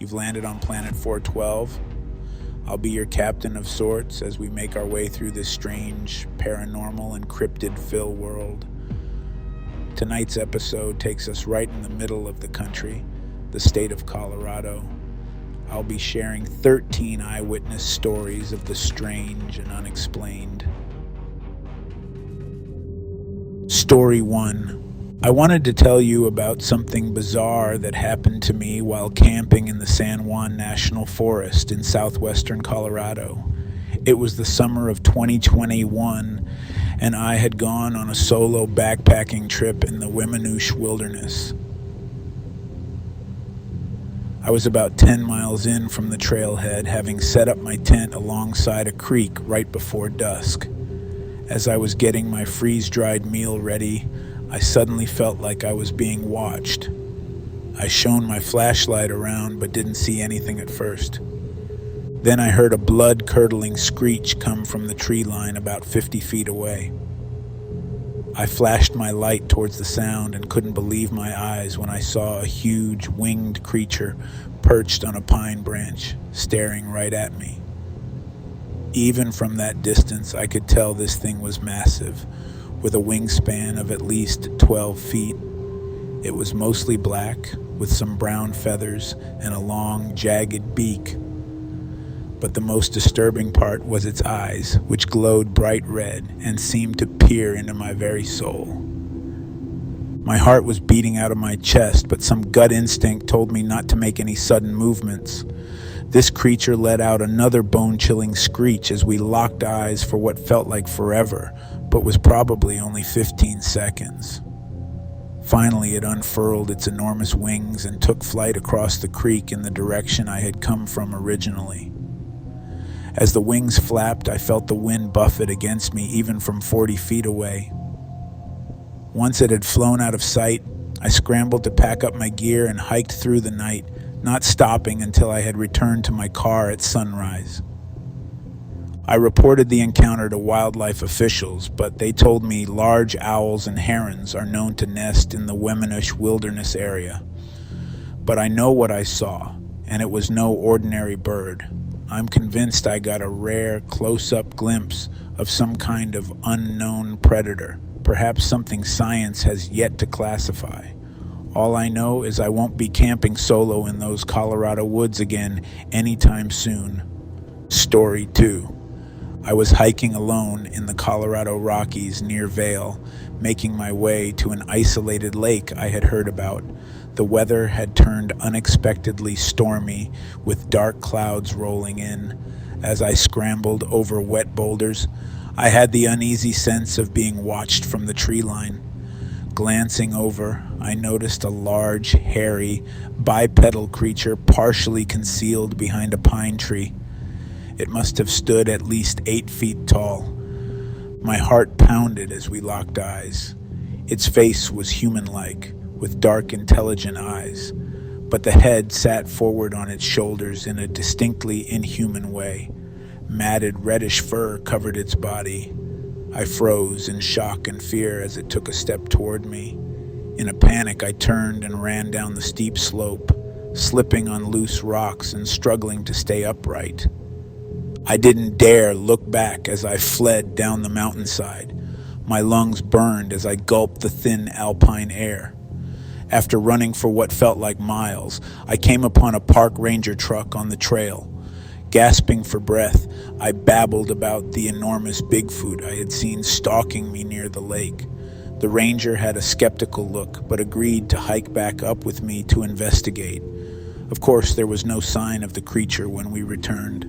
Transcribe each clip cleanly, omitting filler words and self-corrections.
You've landed on planet 412. I'll be your captain of sorts as we make our way through this strange, paranormal, and cryptid-filled world. Tonight's episode takes us right in the middle of the country, the state of Colorado. I'll be sharing 13 eyewitness stories of the strange and unexplained. Story 1. I wanted to tell you about something bizarre that happened to me while camping in the San Juan National Forest in southwestern Colorado. It was the summer of 2021, and I had gone on a solo backpacking trip in the Weminuche Wilderness. I was about 10 miles in from the trailhead, having set up my tent alongside a creek right before dusk. As I was getting my freeze-dried meal ready, I suddenly felt like I was being watched. I shone my flashlight around but didn't see anything at first. Then I heard a blood-curdling screech come from the tree line about 50 feet away. I flashed my light towards the sound and couldn't believe my eyes when I saw a huge winged creature perched on a pine branch, staring right at me. Even from that distance, I could tell this thing was massive, with a wingspan of at least 12 feet. It was mostly black, with some brown feathers and a long, jagged beak. But the most disturbing part was its eyes, which glowed bright red and seemed to peer into my very soul. My heart was beating out of my chest, but some gut instinct told me not to make any sudden movements. This creature let out another bone-chilling screech as we locked eyes for what felt like forever, but was probably only 15 seconds. Finally, it unfurled its enormous wings and took flight across the creek in the direction I had come from originally. As the wings flapped, I felt the wind buffet against me even from 40 feet away. Once it had flown out of sight, I scrambled to pack up my gear and hiked through the night, not stopping until I had returned to my car at sunrise. I reported the encounter to wildlife officials, but they told me large owls and herons are known to nest in the Weminuche Wilderness area. But I know what I saw, and it was no ordinary bird. I'm convinced I got a rare, close-up glimpse of some kind of unknown predator, perhaps something science has yet to classify. All I know is I won't be camping solo in those Colorado woods again anytime soon. Story 2. I was hiking alone in the Colorado Rockies near Vale, making my way to an isolated lake I had heard about. The weather had turned unexpectedly stormy, with dark clouds rolling in. As I scrambled over wet boulders, I had the uneasy sense of being watched from the tree line. Glancing over, I noticed a large, hairy, bipedal creature partially concealed behind a pine tree. It must have stood at least 8 feet tall. My heart pounded as we locked eyes. Its face was human-like, with dark, intelligent eyes, but the head sat forward on its shoulders in a distinctly inhuman way. Matted reddish fur covered its body. I froze in shock and fear as it took a step toward me. In a panic, I turned and ran down the steep slope, slipping on loose rocks and struggling to stay upright. I didn't dare look back as I fled down the mountainside. My lungs burned as I gulped the thin alpine air. After running for what felt like miles, I came upon a park ranger truck on the trail. Gasping for breath, I babbled about the enormous Bigfoot I had seen stalking me near the lake. The ranger had a skeptical look, but agreed to hike back up with me to investigate. Of course, there was no sign of the creature when we returned.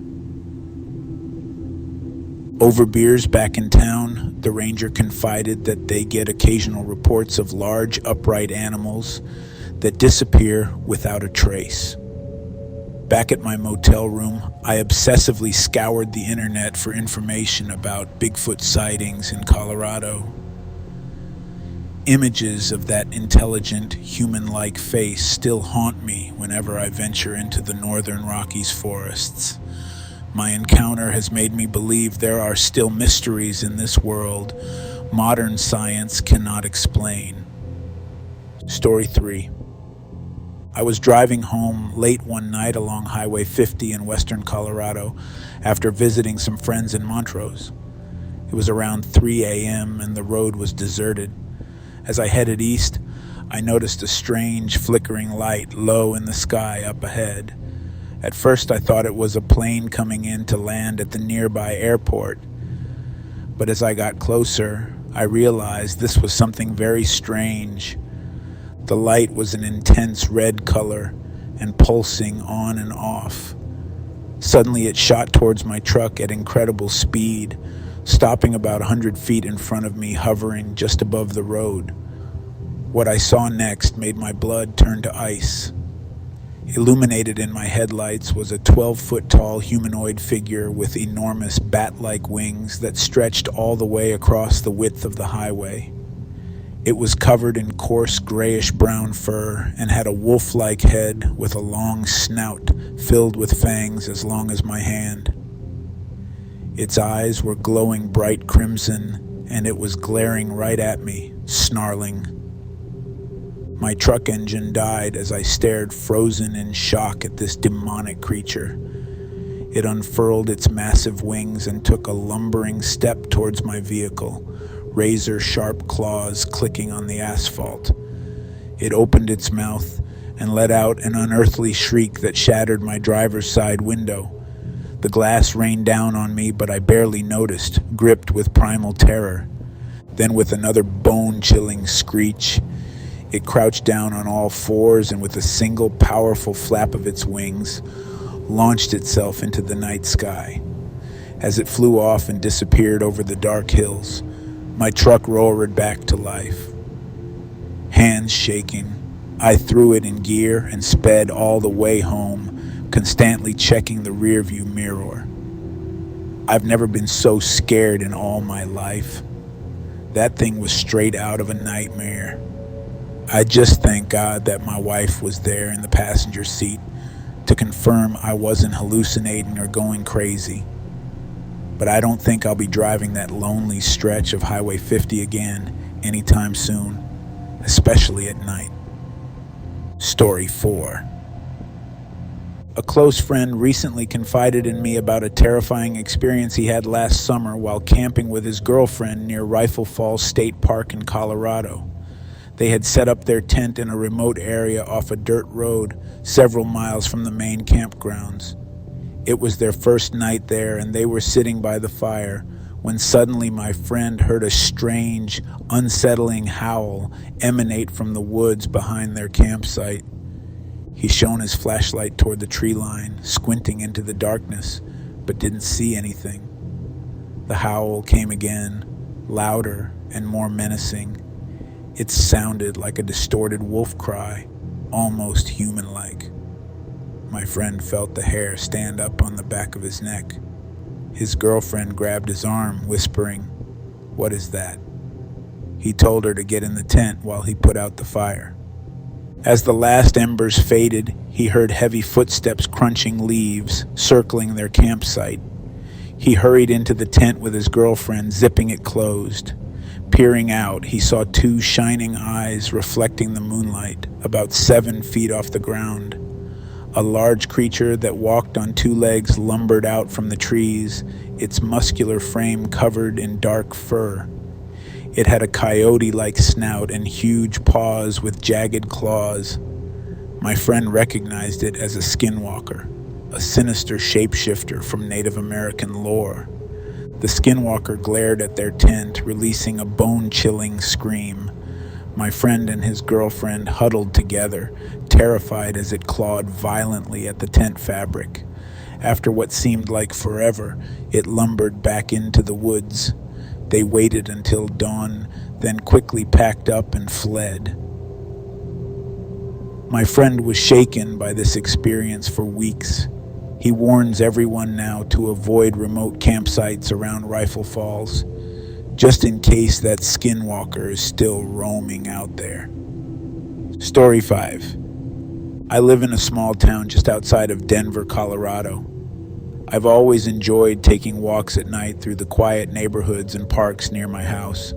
Over beers back in town, the ranger confided that they get occasional reports of large, upright animals that disappear without a trace. Back at my motel room, I obsessively scoured the internet for information about Bigfoot sightings in Colorado. Images of that intelligent, human-like face still haunt me whenever I venture into the northern Rockies forests. My encounter has made me believe there are still mysteries in this world modern science cannot explain. Story 3. I was driving home late one night along Highway 50 in western Colorado after visiting some friends in Montrose. It was around 3 a.m. and the road was deserted. As I headed east, I noticed a strange flickering light low in the sky up ahead. At first I thought it was a plane coming in to land at the nearby airport. But as I got closer, I realized this was something very strange. The light was an intense red color and pulsing on and off. Suddenly it shot towards my truck at incredible speed, stopping about 100 feet in front of me, hovering just above the road. What I saw next made my blood turn to ice. Illuminated in my headlights was a 12-foot tall humanoid figure with enormous bat-like wings that stretched all the way across the width of the highway. It was covered in coarse grayish-brown fur and had a wolf-like head with a long snout filled with fangs as long as my hand. Its eyes were glowing bright crimson, and it was glaring right at me, snarling. My truck engine died as I stared frozen in shock at this demonic creature. It unfurled its massive wings and took a lumbering step towards my vehicle, razor-sharp claws clicking on the asphalt. It opened its mouth and let out an unearthly shriek that shattered my driver's side window. The glass rained down on me, but I barely noticed, gripped with primal terror. Then with another bone-chilling screech, it crouched down on all fours and with a single powerful flap of its wings, launched itself into the night sky. As it flew off and disappeared over the dark hills, my truck roared back to life. Hands shaking, I threw it in gear and sped all the way home, constantly checking the rearview mirror. I've never been so scared in all my life. That thing was straight out of a nightmare. I just thank God that my wife was there in the passenger seat to confirm I wasn't hallucinating or going crazy. But I don't think I'll be driving that lonely stretch of Highway 50 again anytime soon, especially at night. Story 4. A close friend recently confided in me about a terrifying experience he had last summer while camping with his girlfriend near Rifle Falls State Park in Colorado. They had set up their tent in a remote area off a dirt road several miles from the main campgrounds. It was their first night there, and they were sitting by the fire when suddenly my friend heard a strange, unsettling howl emanate from the woods behind their campsite. He shone his flashlight toward the tree line, squinting into the darkness, but didn't see anything. The howl came again, louder and more menacing. It sounded like a distorted wolf cry, almost human-like. My friend felt the hair stand up on the back of his neck. His girlfriend grabbed his arm, whispering, "What is that?" He told her to get in the tent while he put out the fire. As the last embers faded, he heard heavy footsteps crunching leaves, circling their campsite. He hurried into the tent with his girlfriend, zipping it closed. Peering out, he saw two shining eyes reflecting the moonlight, about 7 feet off the ground. A large creature that walked on two legs lumbered out from the trees, its muscular frame covered in dark fur. It had a coyote-like snout and huge paws with jagged claws. My friend recognized it as a Skinwalker, a sinister shapeshifter from Native American lore. The Skinwalker glared at their tent, releasing a bone-chilling scream. My friend and his girlfriend huddled together, terrified as it clawed violently at the tent fabric. After what seemed like forever, it lumbered back into the woods. They waited until dawn, then quickly packed up and fled. My friend was shaken by this experience for weeks. He warns everyone now to avoid remote campsites around Rifle Falls, just in case that Skinwalker is still roaming out there. Story 5. I live in a small town just outside of Denver, Colorado. I've always enjoyed taking walks at night through the quiet neighborhoods and parks near my house.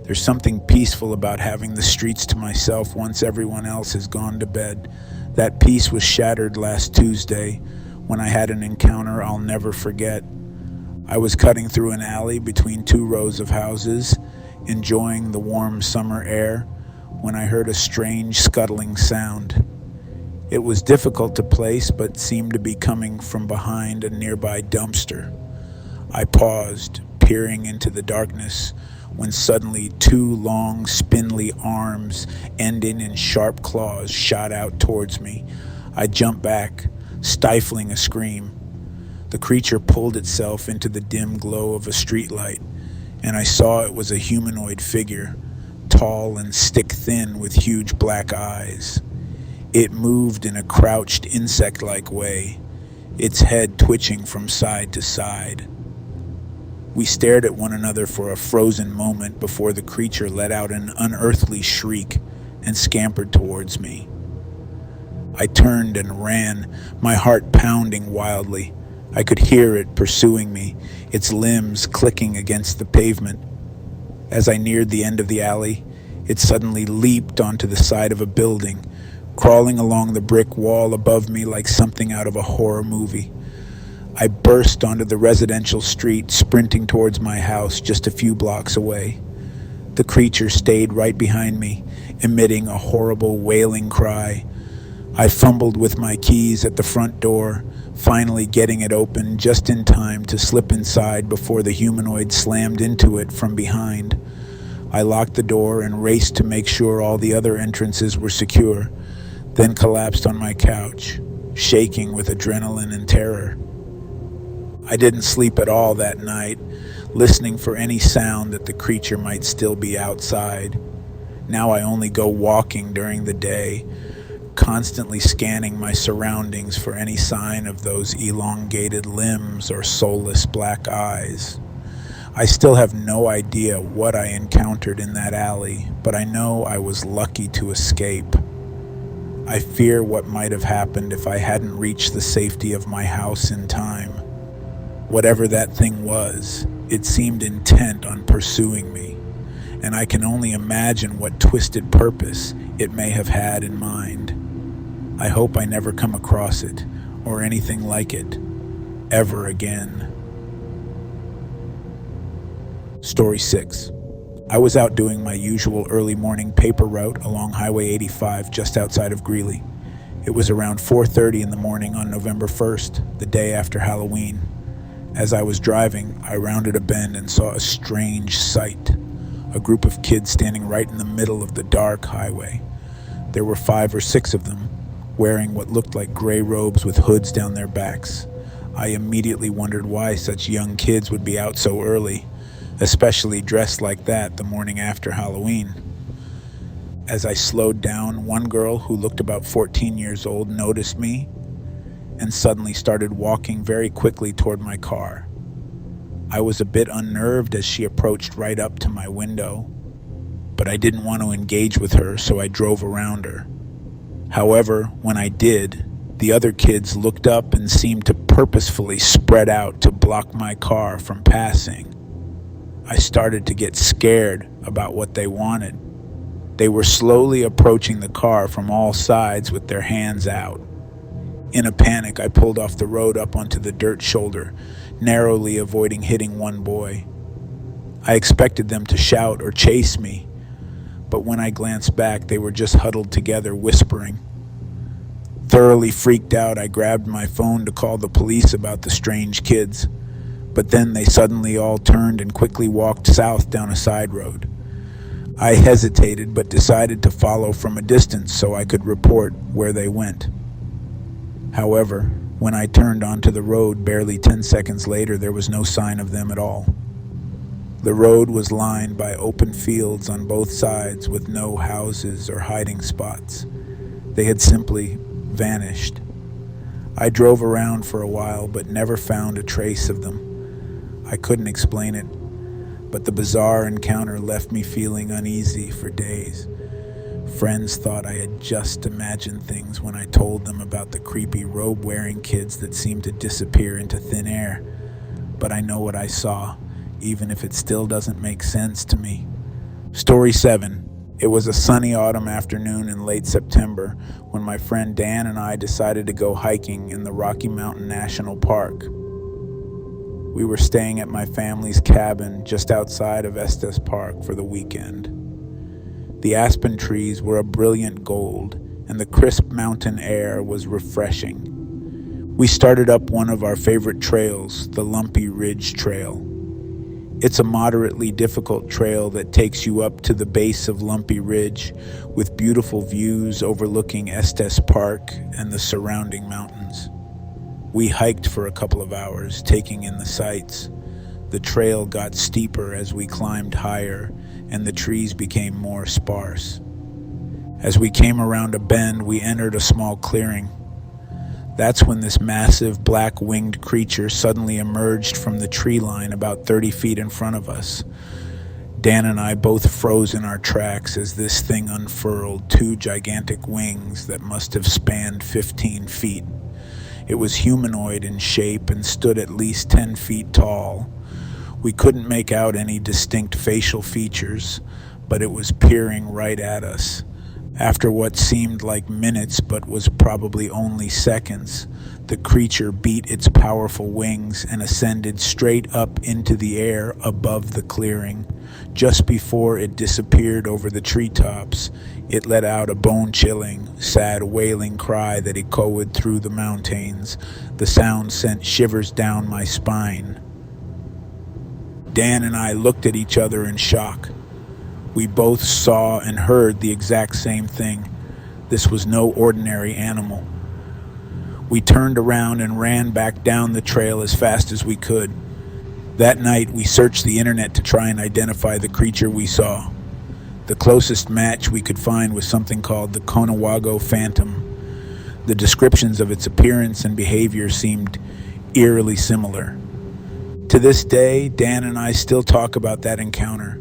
There's something peaceful about having the streets to myself once everyone else has gone to bed. That peace was shattered last Tuesday when I had an encounter I'll never forget. I was cutting through an alley between two rows of houses, enjoying the warm summer air, when I heard a strange scuttling sound. It was difficult to place, but seemed to be coming from behind a nearby dumpster. I paused, peering into the darkness, when suddenly two long, spindly arms, ending in sharp claws, shot out towards me. I jumped back, stifling a scream. The creature pulled itself into the dim glow of a streetlight, and I saw it was a humanoid figure, tall and stick-thin with huge black eyes. It moved in a crouched, insect-like way, its head twitching from side to side. We stared at one another for a frozen moment before the creature let out an unearthly shriek and scampered towards me. I turned and ran, my heart pounding wildly. I could hear it pursuing me, its limbs clicking against the pavement. As I neared the end of the alley, it suddenly leaped onto the side of a building, crawling along the brick wall above me like something out of a horror movie. I burst onto the residential street, sprinting towards my house just a few blocks away. The creature stayed right behind me, emitting a horrible wailing cry. I fumbled with my keys at the front door, finally getting it open just in time to slip inside before the humanoid slammed into it from behind. I locked the door and raced to make sure all the other entrances were secure, then collapsed on my couch, shaking with adrenaline and terror. I didn't sleep at all that night, listening for any sound that the creature might still be outside. Now I only go walking during the day, constantly scanning my surroundings for any sign of those elongated limbs or soulless black eyes. I still have no idea what I encountered in that alley, but I know I was lucky to escape. I fear what might have happened if I hadn't reached the safety of my house in time. Whatever that thing was, it seemed intent on pursuing me, and I can only imagine what twisted purpose it may have had in mind. I hope I never come across it, or anything like it, ever again. Story 6. I was out doing my usual early morning paper route along Highway 85 just outside of Greeley. It was around 4:30 in the morning on November 1st, the day after Halloween. As I was driving, I rounded a bend and saw a strange sight. A group of kids standing right in the middle of the dark highway. There were 5 or 6 of them, wearing what looked like gray robes with hoods down their backs. I immediately wondered why such young kids would be out so early, especially dressed like that the morning after Halloween. As I slowed down, one girl who looked about 14 years old noticed me and suddenly started walking very quickly toward my car. I was a bit unnerved as she approached right up to my window, but I didn't want to engage with her, so I drove around her. However, when I did, the other kids looked up and seemed to purposefully spread out to block my car from passing. I started to get scared about what they wanted. They were slowly approaching the car from all sides with their hands out. In a panic, I pulled off the road up onto the dirt shoulder, narrowly avoiding hitting one boy. I expected them to shout or chase me, but when I glanced back, they were just huddled together, whispering. Thoroughly freaked out, I grabbed my phone to call the police about the strange kids, but then they suddenly all turned and quickly walked south down a side road. I hesitated, but decided to follow from a distance so I could report where they went. However, when I turned onto the road barely 10 seconds later, there was no sign of them at all. The road was lined by open fields on both sides with no houses or hiding spots. They had simply vanished. I drove around for a while but never found a trace of them. I couldn't explain it, but the bizarre encounter left me feeling uneasy for days. Friends thought I had just imagined things when I told them about the creepy robe-wearing kids that seemed to disappear into thin air. But I know what I saw, even if it still doesn't make sense to me. Story 7. It was a sunny autumn afternoon in late September when my friend Dan and I decided to go hiking in the Rocky Mountain National Park. We were staying at my family's cabin just outside of Estes Park for the weekend. The aspen trees were a brilliant gold, and the crisp mountain air was refreshing. We started up one of our favorite trails, the Lumpy Ridge Trail. It's a moderately difficult trail that takes you up to the base of Lumpy Ridge with beautiful views overlooking Estes Park and the surrounding mountains. We hiked for a couple of hours, taking in the sights. The trail got steeper as we climbed higher, and the trees became more sparse. As we came around a bend, we entered a small clearing. That's when this massive black-winged creature suddenly emerged from the tree line about 30 feet in front of us. Dan and I both froze in our tracks as this thing unfurled two gigantic wings that must have spanned 15 feet. It was humanoid in shape and stood at least 10 feet tall. We couldn't make out any distinct facial features, but it was peering right at us. After what seemed like minutes but was probably only seconds, the creature beat its powerful wings and ascended straight up into the air above the clearing. Just before it disappeared over the treetops, it let out a bone-chilling, sad wailing cry that echoed through the mountains. The sound sent shivers down my spine. Dan and I looked at each other in shock. We both saw and heard the exact same thing. This was no ordinary animal. We turned around and ran back down the trail as fast as we could. That night, we searched the internet to try and identify the creature we saw. The closest match we could find was something called the Conewago Phantom. The descriptions of its appearance and behavior seemed eerily similar. To this day, Dan and I still talk about that encounter.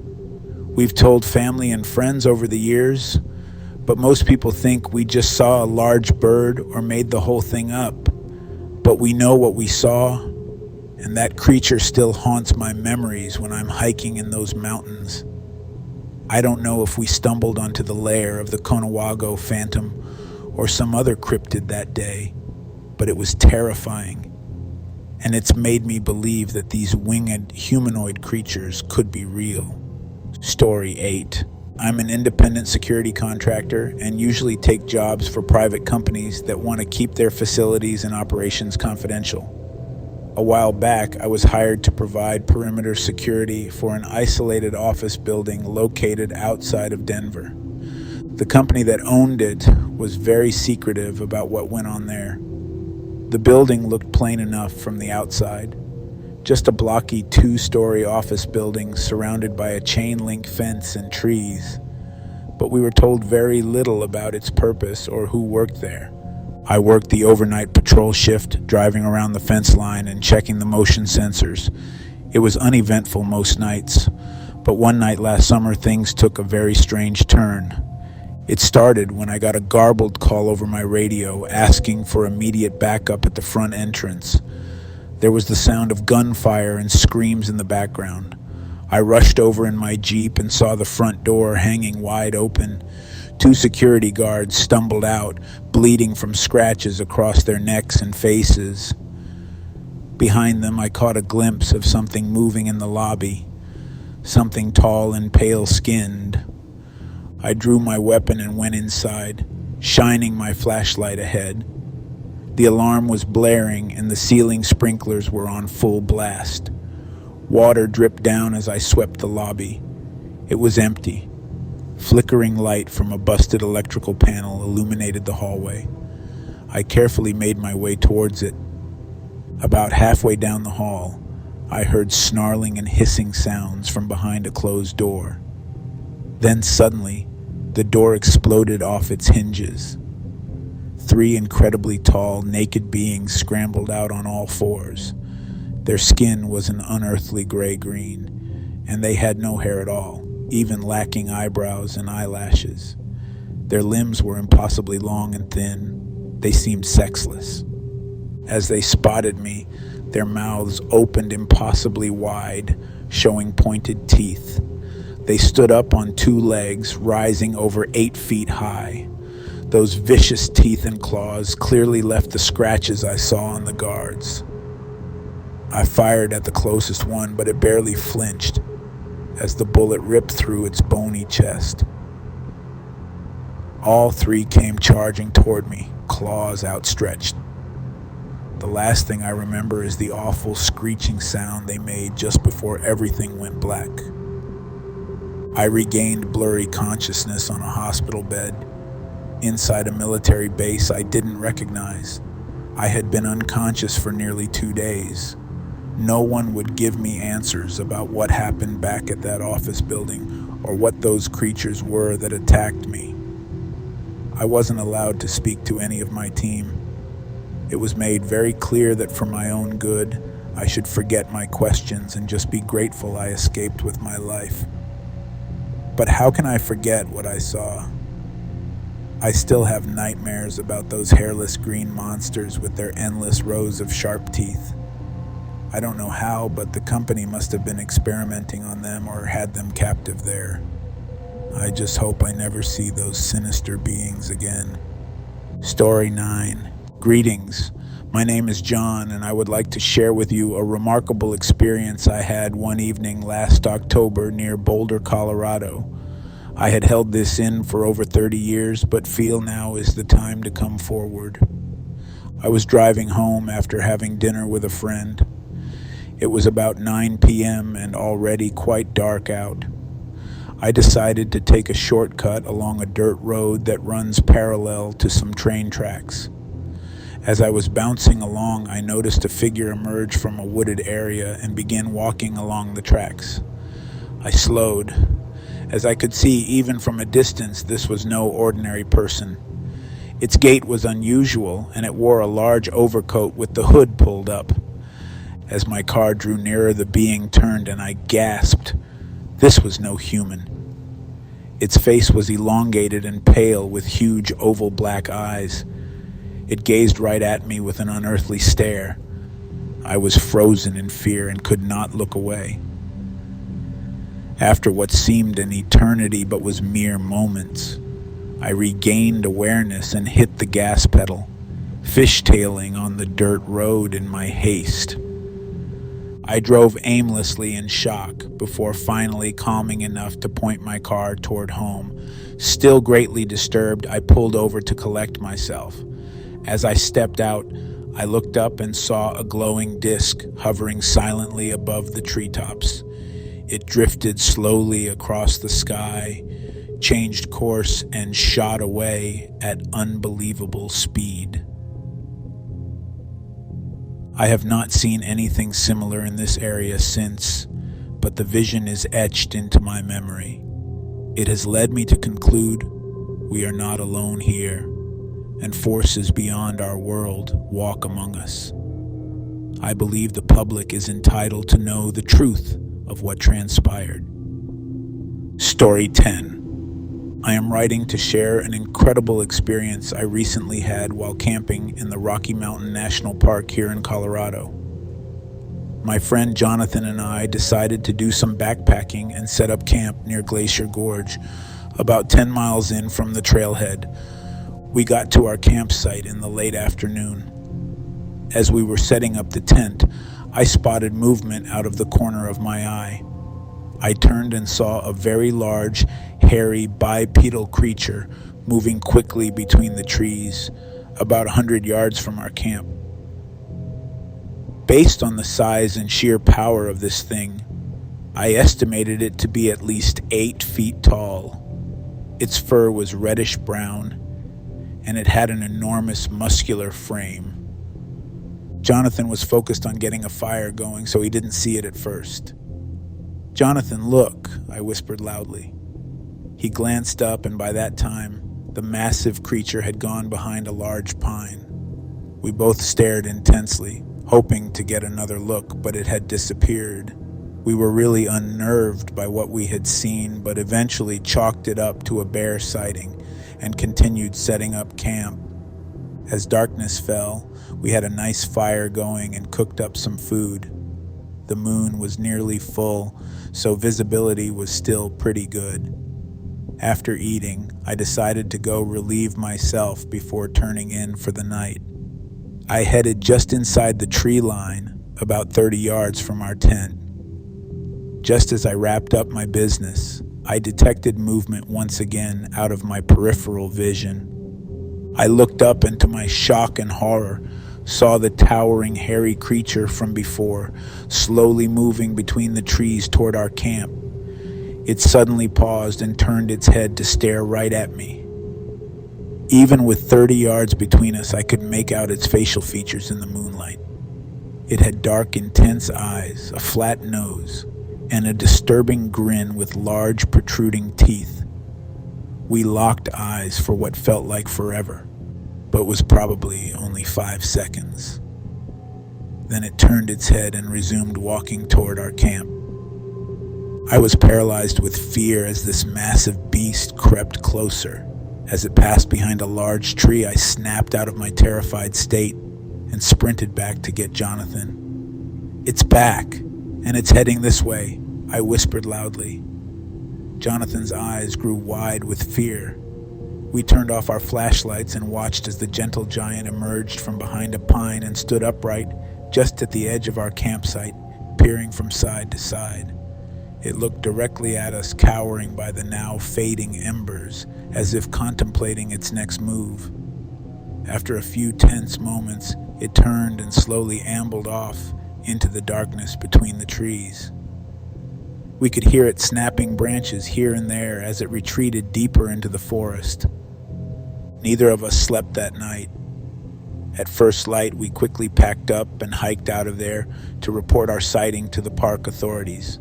We've told family and friends over the years, but most people think we just saw a large bird or made the whole thing up. But we know what we saw, and that creature still haunts my memories when I'm hiking in those mountains. I don't know if we stumbled onto the lair of the Conewago Phantom or some other cryptid that day, but it was terrifying, and it's made me believe that these winged humanoid creatures could be real. Story 8. I'm an independent security contractor and usually take jobs for private companies that want to keep their facilities and operations confidential. A while back, I was hired to provide perimeter security for an isolated office building located outside of Denver. The company that owned it was very secretive about what went on there. The building looked plain enough from the outside. Just a blocky 2-story office building surrounded by a chain-link fence and trees. But we were told very little about its purpose or who worked there. I worked the overnight patrol shift, driving around the fence line and checking the motion sensors. It was uneventful most nights, but one night last summer things took a very strange turn. It started when I got a garbled call over my radio asking for immediate backup at the front entrance. There was the sound of gunfire and screams in the background. I rushed over in my Jeep and saw the front door hanging wide open. 2 security guards stumbled out, bleeding from scratches across their necks and faces. Behind them, I caught a glimpse of something moving in the lobby, something tall and pale-skinned. I drew my weapon and went inside, shining my flashlight ahead. The alarm was blaring and the ceiling sprinklers were on full blast. Water dripped down as I swept the lobby. It was empty. Flickering light from a busted electrical panel illuminated the hallway. I carefully made my way towards it. About halfway down the hall, I heard snarling and hissing sounds from behind a closed door. Then suddenly, the door exploded off its hinges. 3 incredibly tall, naked beings scrambled out on all fours. Their skin was an unearthly gray-green, and they had no hair at all, even lacking eyebrows and eyelashes. Their limbs were impossibly long and thin. They seemed sexless. As they spotted me, their mouths opened impossibly wide, showing pointed teeth. They stood up on two legs, rising over 8 feet high. Those vicious teeth and claws clearly left the scratches I saw on the guards. I fired at the closest one, but it barely flinched as the bullet ripped through its bony chest. All three came charging toward me, claws outstretched. The last thing I remember is the awful screeching sound they made just before everything went black. I regained blurry consciousness on a hospital bed inside a military base I didn't recognize. I had been unconscious for nearly 2 days. No one would give me answers about what happened back at that office building or what those creatures were that attacked me. I wasn't allowed to speak to any of my team. It was made very clear that for my own good, I should forget my questions and just be grateful I escaped with my life. But how can I forget what I saw? I still have nightmares about those hairless green monsters with their endless rows of sharp teeth. I don't know how, but the company must have been experimenting on them or had them captive there. I just hope I never see those sinister beings again. Story 9. Greetings. My name is John, and I would like to share with you a remarkable experience I had one evening last October near Boulder, Colorado. I had held this in for over 30 years, but feel now is the time to come forward. I was driving home after having dinner with a friend. It was about 9 p.m. and already quite dark out. I decided to take a shortcut along a dirt road that runs parallel to some train tracks. As I was bouncing along, I noticed a figure emerge from a wooded area and begin walking along the tracks. I slowed. As I could see, even from a distance, this was no ordinary person. Its gait was unusual, and it wore a large overcoat with the hood pulled up. As my car drew nearer, the being turned and I gasped. This was no human. Its face was elongated and pale with huge oval black eyes. It gazed right at me with an unearthly stare. I was frozen in fear and could not look away. After what seemed an eternity but was mere moments, I regained awareness and hit the gas pedal, fishtailing on the dirt road in my haste. I drove aimlessly in shock before finally calming enough to point my car toward home. Still greatly disturbed, I pulled over to collect myself. As I stepped out, I looked up and saw a glowing disc hovering silently above the treetops. It drifted slowly across the sky, changed course, and shot away at unbelievable speed. I have not seen anything similar in this area since, but the vision is etched into my memory. It has led me to conclude we are not alone here, and forces beyond our world walk among us. I believe the public is entitled to know the truth of what transpired. Story 10. I am writing to share an incredible experience I recently had while camping in the Rocky Mountain National Park here in Colorado. My friend Jonathan and I decided to do some backpacking and set up camp near Glacier Gorge, about 10 miles in from the trailhead. We got to our campsite in the late afternoon. As we were setting up the tent, I spotted movement out of the corner of my eye. I turned and saw a very large, hairy, bipedal creature moving quickly between the trees, about 100 yards from our camp. Based on the size and sheer power of this thing, I estimated it to be at least 8 feet tall. Its fur was reddish brown, and it had an enormous muscular frame. Jonathan was focused on getting a fire going, so he didn't see it at first. "Jonathan, look," I whispered loudly. He glanced up, and by that time, the massive creature had gone behind a large pine. We both stared intensely, hoping to get another look, but it had disappeared. We were really unnerved by what we had seen, but eventually chalked it up to a bear sighting and continued setting up camp. As darkness fell, we had a nice fire going and cooked up some food. The moon was nearly full, so visibility was still pretty good. After eating, I decided to go relieve myself before turning in for the night. I headed just inside the tree line, about 30 yards from our tent. Just as I wrapped up my business, I detected movement once again out of my peripheral vision. I looked up and to my shock and horror, saw the towering hairy creature from before, slowly moving between the trees toward our camp. It suddenly paused and turned its head to stare right at me. Even with 30 yards between us, I could make out its facial features in the moonlight. It had dark, intense eyes, a flat nose, and a disturbing grin with large, protruding teeth. We locked eyes for what felt like forever, but was probably only 5 seconds. Then it turned its head and resumed walking toward our camp. I was paralyzed with fear as this massive beast crept closer. As it passed behind a large tree, I snapped out of my terrified state and sprinted back to get Jonathan. "It's back, and it's heading this way," I whispered loudly. Jonathan's eyes grew wide with fear. We turned off our flashlights and watched as the gentle giant emerged from behind a pine and stood upright just at the edge of our campsite, peering from side to side. It looked directly at us, cowering by the now fading embers, as if contemplating its next move. After a few tense moments, it turned and slowly ambled off into the darkness between the trees. We could hear it snapping branches here and there as it retreated deeper into the forest. Neither of us slept that night. At first light, we quickly packed up and hiked out of there to report our sighting to the park authorities.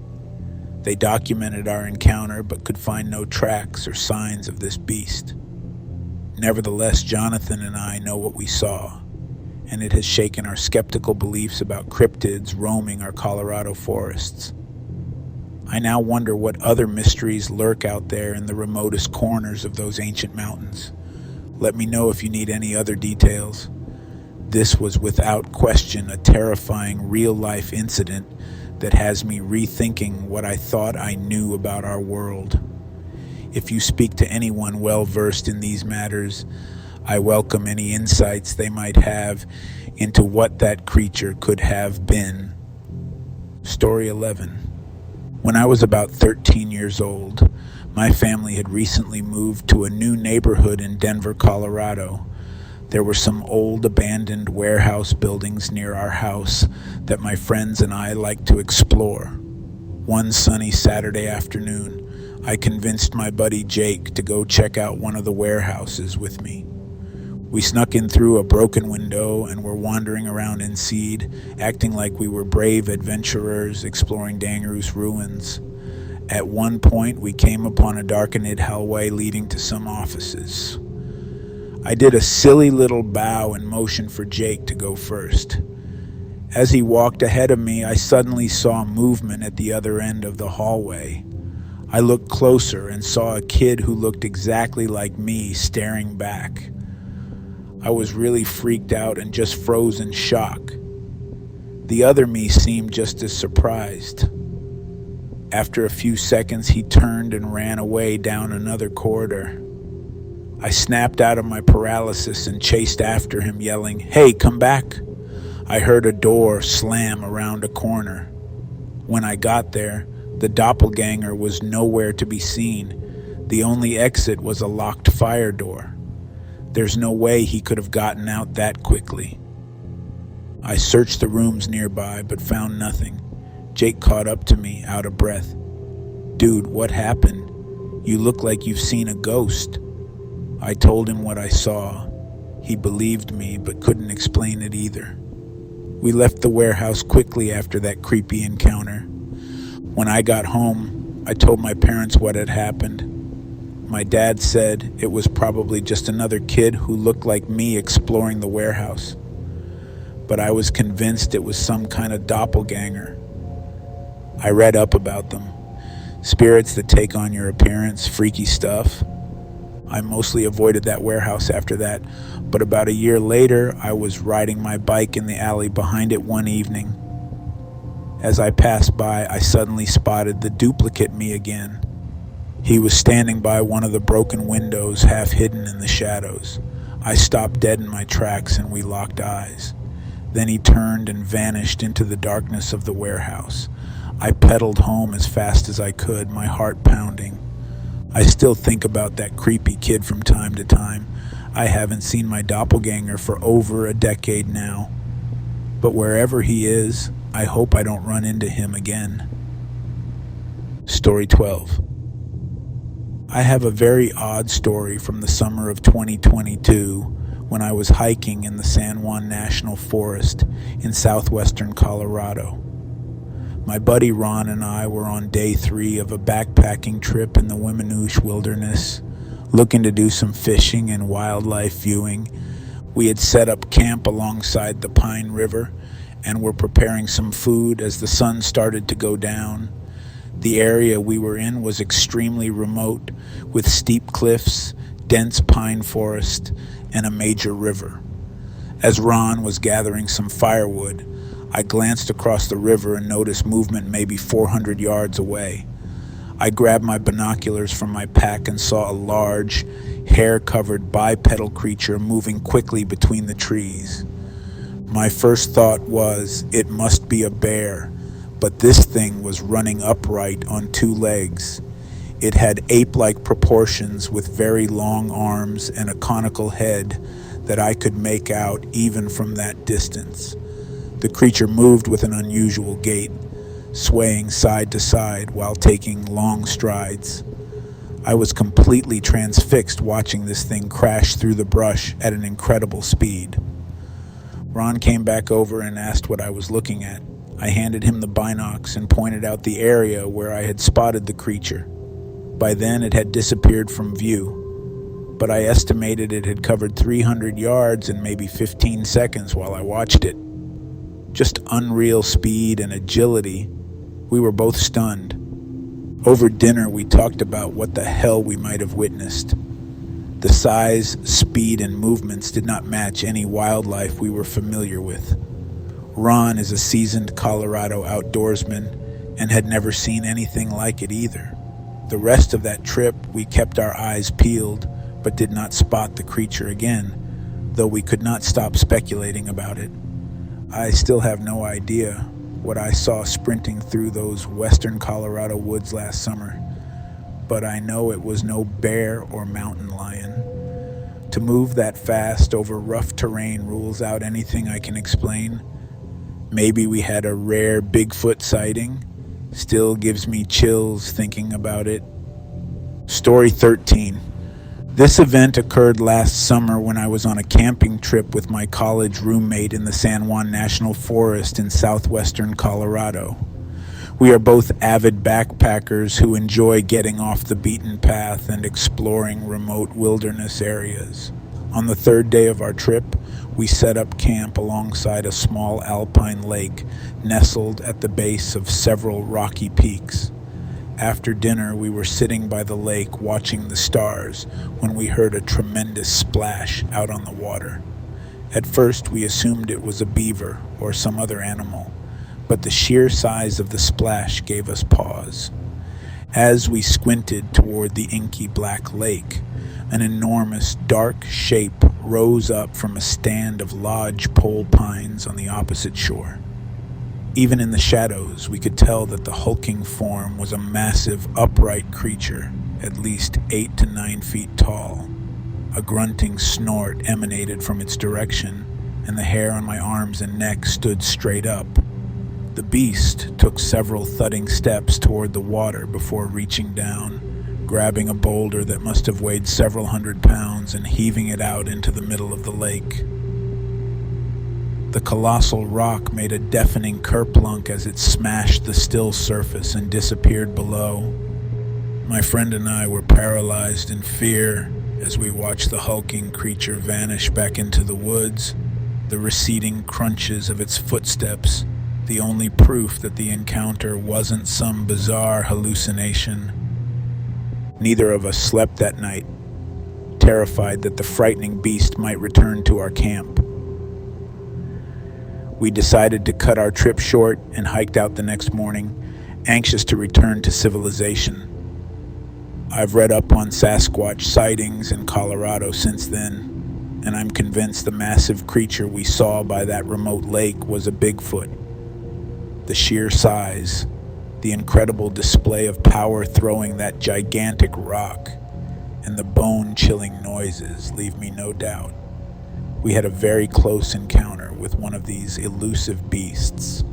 They documented our encounter but could find no tracks or signs of this beast. Nevertheless, Jonathan and I know what we saw, and it has shaken our skeptical beliefs about cryptids roaming our Colorado forests. I now wonder what other mysteries lurk out there in the remotest corners of those ancient mountains. Let me know if you need any other details. This was without question a terrifying real-life incident that has me rethinking what I thought I knew about our world. If you speak to anyone well-versed in these matters, I welcome any insights they might have into what that creature could have been. Story 11. When I was about 13 years old, my family had recently moved to a new neighborhood in Denver, Colorado. There were some old abandoned warehouse buildings near our house that my friends and I liked to explore. One sunny Saturday afternoon, I convinced my buddy Jake to go check out one of the warehouses with me. We snuck in through a broken window and were wandering around in seed, acting like we were brave adventurers exploring Dangerous ruins. At one point, we came upon a darkened hallway leading to some offices. I did a silly little bow and motion for Jake to go first. As he walked ahead of me, I suddenly saw movement at the other end of the hallway. I looked closer and saw a kid who looked exactly like me staring back. I was really freaked out and just froze in shock. The other me seemed just as surprised. After a few seconds, he turned and ran away down another corridor. I snapped out of my paralysis and chased after him, yelling, "Hey, come back!" I heard a door slam around a corner. When I got there, the doppelganger was nowhere to be seen. The only exit was a locked fire door. There's no way he could have gotten out that quickly. I searched the rooms nearby, but found nothing. Jake caught up to me, out of breath. "Dude, what happened? You look like you've seen a ghost." I told him what I saw. He believed me, but couldn't explain it either. We left the warehouse quickly after that creepy encounter. When I got home, I told my parents what had happened. My dad said it was probably just another kid who looked like me exploring the warehouse. But I was convinced it was some kind of doppelganger. I read up about them. Spirits that take on your appearance, freaky stuff. I mostly avoided that warehouse after that, but about a year later, I was riding my bike in the alley behind it one evening. As I passed by, I suddenly spotted the duplicate me again. He was standing by one of the broken windows, half hidden in the shadows. I stopped dead in my tracks and we locked eyes. Then he turned and vanished into the darkness of the warehouse. I pedaled home as fast as I could, my heart pounding. I still think about that creepy kid from time to time. I haven't seen my doppelganger for over a decade now. But wherever he is, I hope I don't run into him again. Story 12. I have a very odd story from the summer of 2022 when I was hiking in the San Juan National Forest in southwestern Colorado. My buddy Ron and I were on day 3 of a backpacking trip in the Wimminoosh Wilderness, looking to do some fishing and wildlife viewing. We had set up camp alongside the Pine River and were preparing some food as the sun started to go down. The area we were in was extremely remote, with steep cliffs, dense pine forest, and a major river. As Ron was gathering some firewood, I glanced across the river and noticed movement maybe 400 yards away. I grabbed my binoculars from my pack and saw a large, hair-covered bipedal creature moving quickly between the trees. My first thought was, it must be a bear, but this thing was running upright on 2 legs. It had ape-like proportions with very long arms and a conical head that I could make out even from that distance. The creature moved with an unusual gait, swaying side to side while taking long strides. I was completely transfixed watching this thing crash through the brush at an incredible speed. Ron came back over and asked what I was looking at. I handed him the binocs and pointed out the area where I had spotted the creature. By then it had disappeared from view, but I estimated it had covered 300 yards in maybe 15 seconds while I watched it. Just unreal speed and agility. We were both stunned. Over dinner, we talked about what the hell we might have witnessed. The size, speed, and movements did not match any wildlife we were familiar with. Ron is a seasoned Colorado outdoorsman and had never seen anything like it either. The rest of that trip, we kept our eyes peeled, but did not spot the creature again, though we could not stop speculating about it. I still have no idea what I saw sprinting through those western Colorado woods last summer, but I know it was no bear or mountain lion. To move that fast over rough terrain rules out anything I can explain. Maybe we had a rare Bigfoot sighting. Still gives me chills thinking about it. Story 13. This event occurred last summer when I was on a camping trip with my college roommate in the San Juan National Forest in southwestern Colorado. We are both avid backpackers who enjoy getting off the beaten path and exploring remote wilderness areas. On the 3rd day of our trip, we set up camp alongside a small alpine lake nestled at the base of several rocky peaks. After dinner, we were sitting by the lake watching the stars when we heard a tremendous splash out on the water. At first, we assumed it was a beaver or some other animal, but the sheer size of the splash gave us pause. As we squinted toward the inky black lake, an enormous dark shape rose up from a stand of lodge pole pines on the opposite shore. Even in the shadows, we could tell that the hulking form was a massive, upright creature, at least 8 to 9 feet tall. A grunting snort emanated from its direction, and the hair on my arms and neck stood straight up. The beast took several thudding steps toward the water before reaching down, grabbing a boulder that must have weighed several hundred pounds and heaving it out into the middle of the lake. The colossal rock made a deafening kerplunk as it smashed the still surface and disappeared below. My friend and I were paralyzed in fear as we watched the hulking creature vanish back into the woods, the receding crunches of its footsteps, the only proof that the encounter wasn't some bizarre hallucination. Neither of us slept that night, terrified that the frightening beast might return to our camp. We decided to cut our trip short and hiked out the next morning, anxious to return to civilization. I've read up on Sasquatch sightings in Colorado since then, and I'm convinced the massive creature we saw by that remote lake was a Bigfoot. The sheer size, the incredible display of power throwing that gigantic rock, and the bone-chilling noises leave me no doubt. We had a very close encounter with one of these elusive beasts.